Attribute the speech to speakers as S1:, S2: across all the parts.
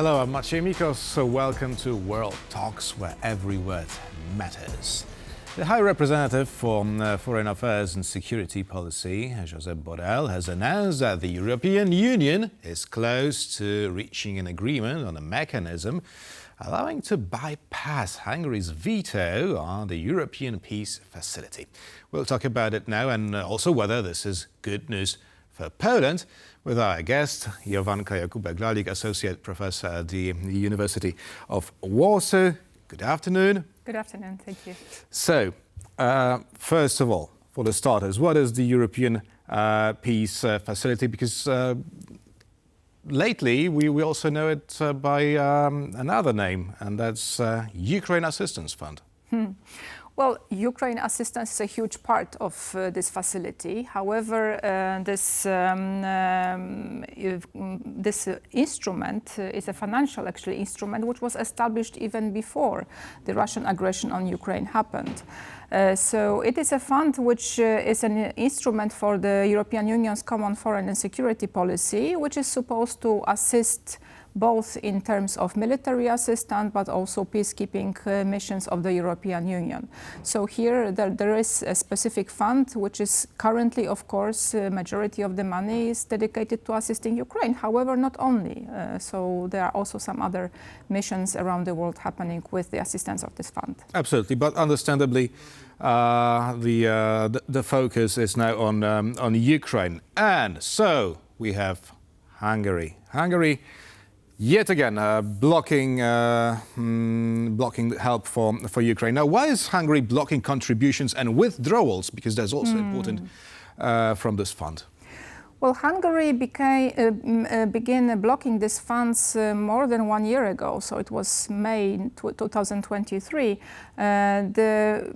S1: Hello, I'm Maciej Mikos, so welcome to World Talks, where every word matters. The High Representative for Foreign Affairs and Security Policy, Josep Borrell, has announced that the European Union is close to reaching an agreement on a mechanism allowing to bypass Hungary's veto on the European Peace Facility. We'll talk about it now and also whether this is good news for Poland with our guest, Jowanka Jakubek-Lalik, Associate Professor at the University of Warsaw. Good afternoon.
S2: Good afternoon, thank you.
S1: So, first of all, for the starters, what is the European Peace Facility? Because lately we also know it by another name, and that's Ukraine Assistance Fund.
S2: Well, Ukraine assistance is a huge part of this facility. However, this instrument is a financial instrument which was established even before the Russian aggression on Ukraine happened. So it is a fund which is an instrument for the European Union's common foreign and security policy, which is supposed to assist both in terms of military assistance, but also peacekeeping missions of the European Union. So here there is a specific fund, which is currently, of course, majority of the money is dedicated to assisting Ukraine. However, not only. So there are also some other missions around the world happening with the assistance of this fund.
S1: Absolutely, but understandably, the focus is now on Ukraine. And so we have Hungary. Hungary, yet again, blocking help for Ukraine. Now, why is Hungary blocking contributions and withdrawals? Because that's also important from this fund.
S2: Well, Hungary began blocking these funds more than 1 year ago, so it was May 2023. The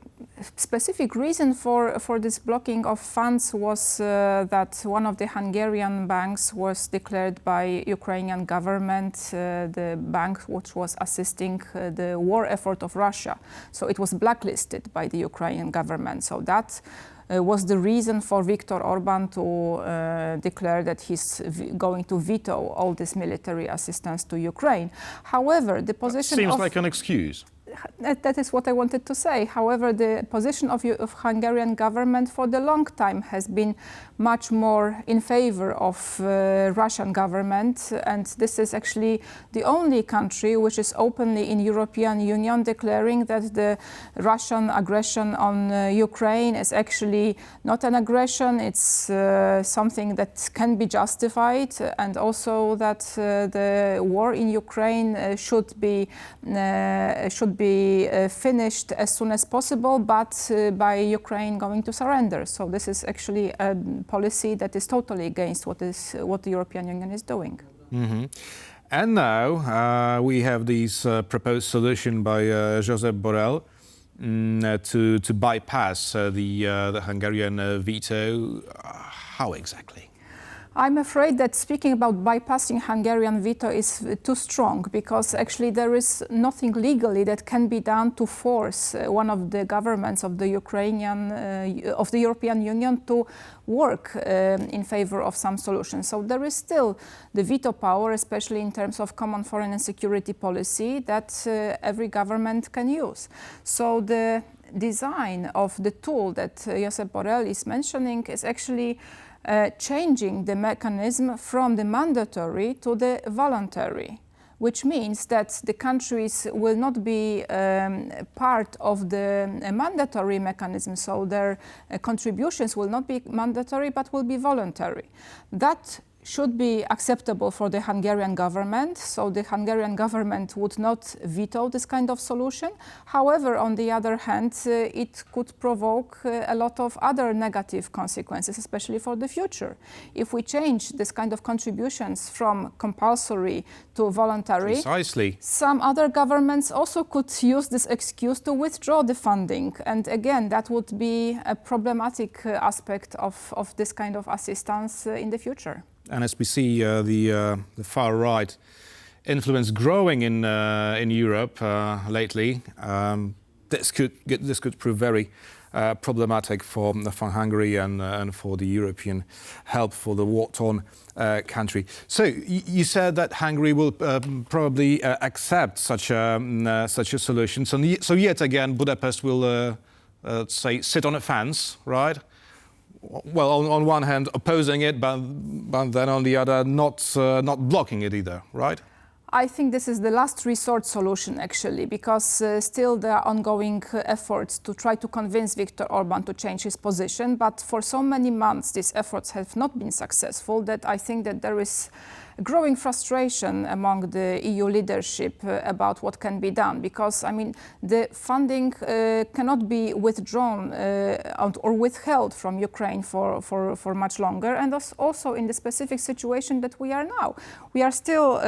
S2: specific reason for this blocking of funds was that one of the Hungarian banks was declared by Ukrainian government, the bank which was assisting the war effort of Russia. So it was blacklisted by the Ukrainian government. So that was the reason for Viktor Orban to declare that he's going to veto all this military assistance to Ukraine. However, the position
S1: seems like an excuse.
S2: That is what I wanted to say. However, the position of Hungarian government for the long time has been much more in favor of Russian government, and this is actually the only country which is openly in European Union declaring that the Russian aggression on Ukraine is actually not an aggression, it's something that can be justified, and also that the war in Ukraine should be finished as soon as possible, but by Ukraine going to surrender. So this is actually a policy that is totally against what the European Union is doing.
S1: Mm-hmm. And now we have this proposed solution by Josep Borrell to bypass the Hungarian veto. How exactly?
S2: I'm afraid that speaking about bypassing Hungarian veto is too strong, because actually there is nothing legally that can be done to force one of the governments of the European Union to work in favor of some solution. So there is still the veto power, especially in terms of common foreign and security policy, that every government can use. So the design of the tool that Josep Borrell is mentioning is actually changing the mechanism from the mandatory to the voluntary, which means that the countries will not be part of the mandatory mechanism, so their contributions will not be mandatory but will be voluntary. That should be acceptable for the Hungarian government, so the Hungarian government would not veto this kind of solution. However, on the other hand, it could provoke a lot of other negative consequences, especially for the future. If we change this kind of contributions from compulsory to voluntary,
S1: precisely,
S2: some other governments also could use this excuse to withdraw the funding. And again, that would be a problematic aspect of this kind of assistance in the future.
S1: And as we see the far right influence growing in Europe lately, this could prove very problematic for Hungary and for the European help for the war-torn country. So you said that Hungary will probably accept such a solution. So yet again, Budapest will say sit on a fence, right? Well, on one hand opposing it, but then on the other not blocking it either, right?
S2: I think this is the last resort solution, actually, because still there are ongoing efforts to try to convince Viktor Orban to change his position. But for so many months, these efforts have not been successful that I think that there is growing frustration among the EU leadership about what can be done, because I mean the funding cannot be withdrawn or withheld from Ukraine for much longer, and also in the specific situation that we are now. We are still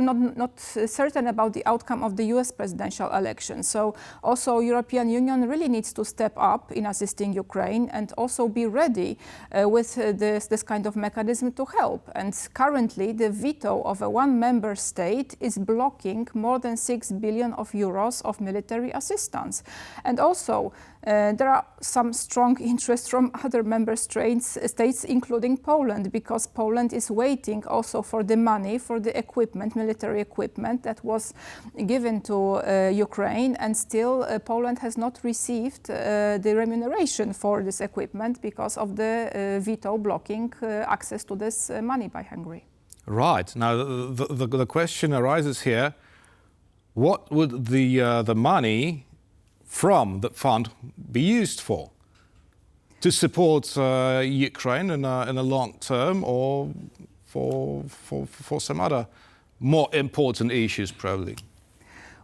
S2: not certain about the outcome of the US presidential election. So also European Union really needs to step up in assisting Ukraine and also be ready with this kind of mechanism to help. And currently, the veto of one member state is blocking more than 6 billion of euros of military assistance. And also, there are some strong interests from other member states, including Poland, because Poland is waiting also for the money for the equipment, military equipment that was given to Ukraine, and still Poland has not received the remuneration for this equipment because of the veto blocking access to this money by Hungary.
S1: Right. Now, the question arises here, what would the money from the fund be used for? To support Ukraine in a long term, or for some other more important issues, probably?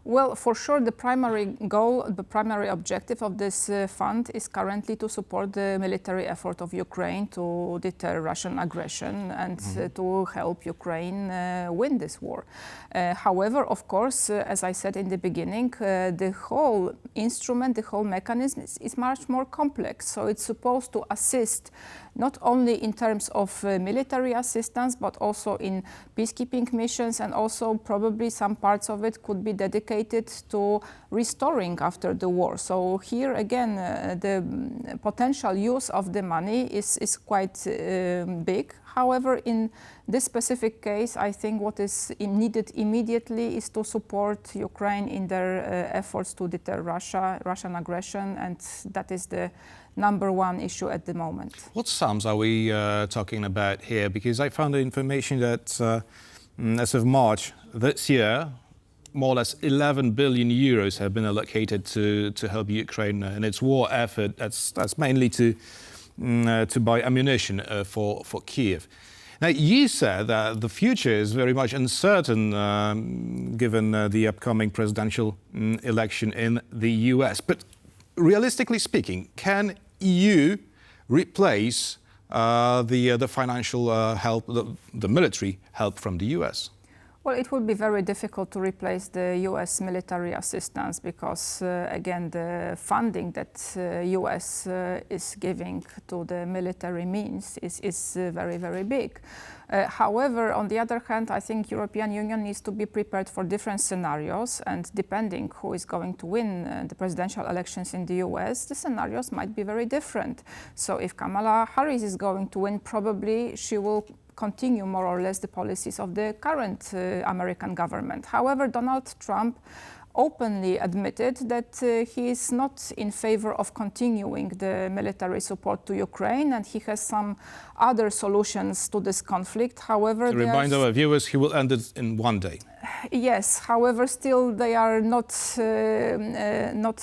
S2: Well, for sure, the primary goal, the primary objective of this fund is currently to support the military effort of Ukraine to deter Russian aggression and to help Ukraine win this war. However, of course, as I said in the beginning, the whole instrument, the whole mechanism is much more complex. So it's supposed to assist not only in terms of military assistance, but also in peacekeeping missions, and also probably some parts of it could be dedicated to restoring after the war. So here again, the potential use of the money is quite big. However, in this specific case, I think what is needed immediately is to support Ukraine in their efforts to deter Russian aggression, and that is the number one issue at the moment.
S1: What sums are we talking about here? Because I found the information that as of March this year, more or less 11 billion euros have been allocated to help Ukraine in its war effort. That's mainly to buy ammunition for Kiev. Now, you said that the future is very much uncertain given the upcoming presidential election in the US. But realistically speaking, can EU replace the financial help, the military help from the US?
S2: Well, it would be very difficult to replace the US military assistance because, again, the funding that US is giving to the military means is very, very big. However, on the other hand, I think European Union needs to be prepared for different scenarios, and depending who is going to win the presidential elections in the US, the scenarios might be very different. So if Kamala Harris is going to win, probably she will continue more or less the policies of the current American government. However, Donald Trump openly admitted that he is not in favor of continuing the military support to Ukraine, and he has some other solutions to this conflict. However,
S1: to remind our viewers, he will end it in one day.
S2: Yes, however, still they are not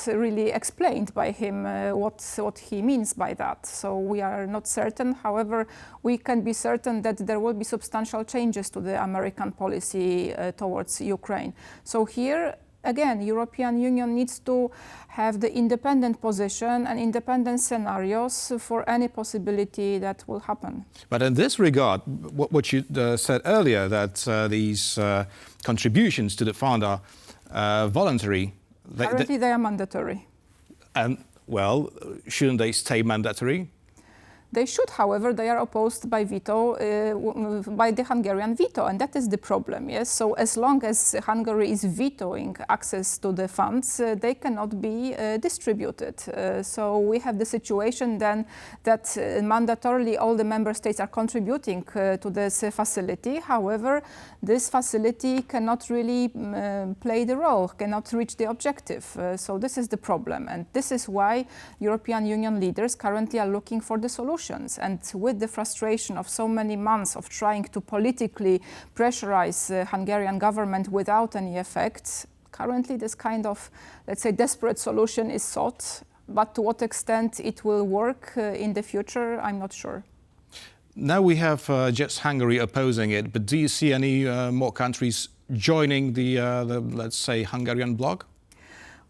S2: really explained by him what he means by that. So we are not certain. However, we can be certain that there will be substantial changes to the American policy towards Ukraine. So here, again, European Union needs to have the independent position and independent scenarios for any possibility that will happen.
S1: But in this regard, what you said earlier, that these contributions to the fund are voluntary.
S2: Currently, they are mandatory.
S1: And, well, shouldn't they stay mandatory?
S2: They should, however, they are opposed by veto, by the Hungarian veto, and that is the problem, yes? So as long as Hungary is vetoing access to the funds, they cannot be distributed. So we have the situation then that mandatorily all the member states are contributing to this facility. However, this facility cannot really play the role, cannot reach the objective. So this is the problem, and this is why European Union leaders currently are looking for the solutions. And with the frustration of so many months of trying to politically pressurize the Hungarian government without any effect, currently this kind of, let's say, desperate solution is sought. But to what extent it will work in the future, I'm not sure.
S1: Now we have just Hungary opposing it, but do you see any more countries joining the let's say, Hungarian bloc?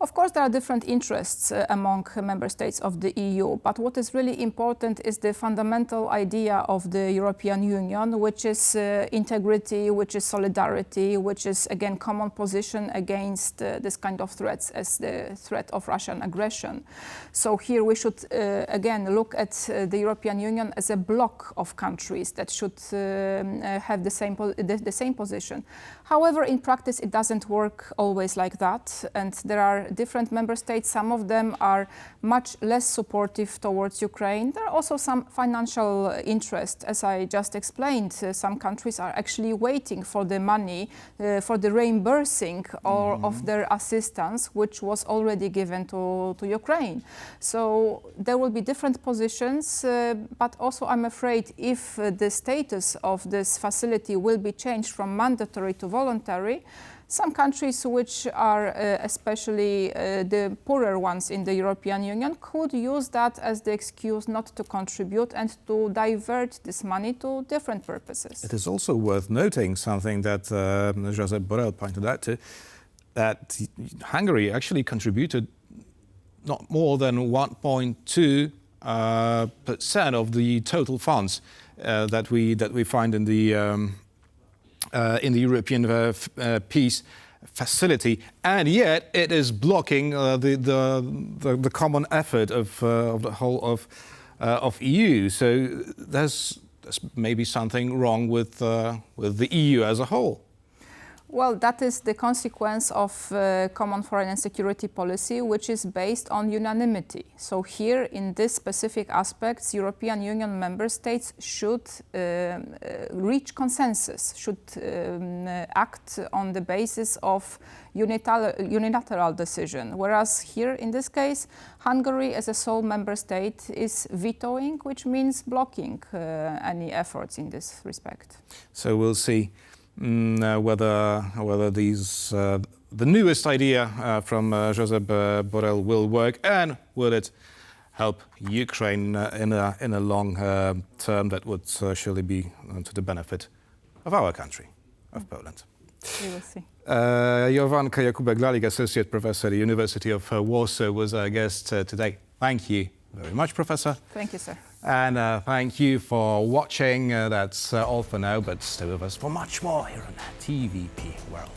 S2: Of course, there are different interests among member states of the EU, but what is really important is the fundamental idea of the European Union, which is integrity, which is solidarity, which is, again, common position against this kind of threats as the threat of Russian aggression. So here we should, again, look at the European Union as a bloc of countries that should have the same position. However, in practice, it doesn't work always like that, and there are different member states. Some of them are much less supportive towards Ukraine. There are also some financial interest, as I just explained. Some countries are actually waiting for the money, for the reimbursing of their assistance, which was already given to Ukraine. So there will be different positions, but also I'm afraid if the status of this facility will be changed from mandatory to voluntary, some countries which are especially the poorer ones in the European Union could use that as the excuse not to contribute and to divert this money to different purposes.
S1: It is also worth noting something that Josep Borrell pointed out to, that Hungary actually contributed not more than 1.2% of the total funds that we find in the European peace facility, and yet it is blocking the common effort of the whole of EU. So there's maybe something wrong with the EU as a whole.
S2: Well, that is the consequence of common foreign and security policy, which is based on unanimity. So here, in this specific aspects, European Union member states should reach consensus, should act on the basis of unilateral decision. Whereas here, in this case, Hungary, as a sole member state, is vetoing, which means blocking any efforts in this respect.
S1: So we'll see whether these the newest idea from Josep Borrell will work, and will it help Ukraine in a long term that would surely be to the benefit of our country, of Poland.
S2: We will see.
S1: Jowanka Jakubek-Lalik, Associate Professor at the University of Warsaw, was our guest today. Thank you very much, Professor.
S2: Thank you, sir.
S1: And thank you for watching. That's all for now, but stay with us for much more here on TVP World.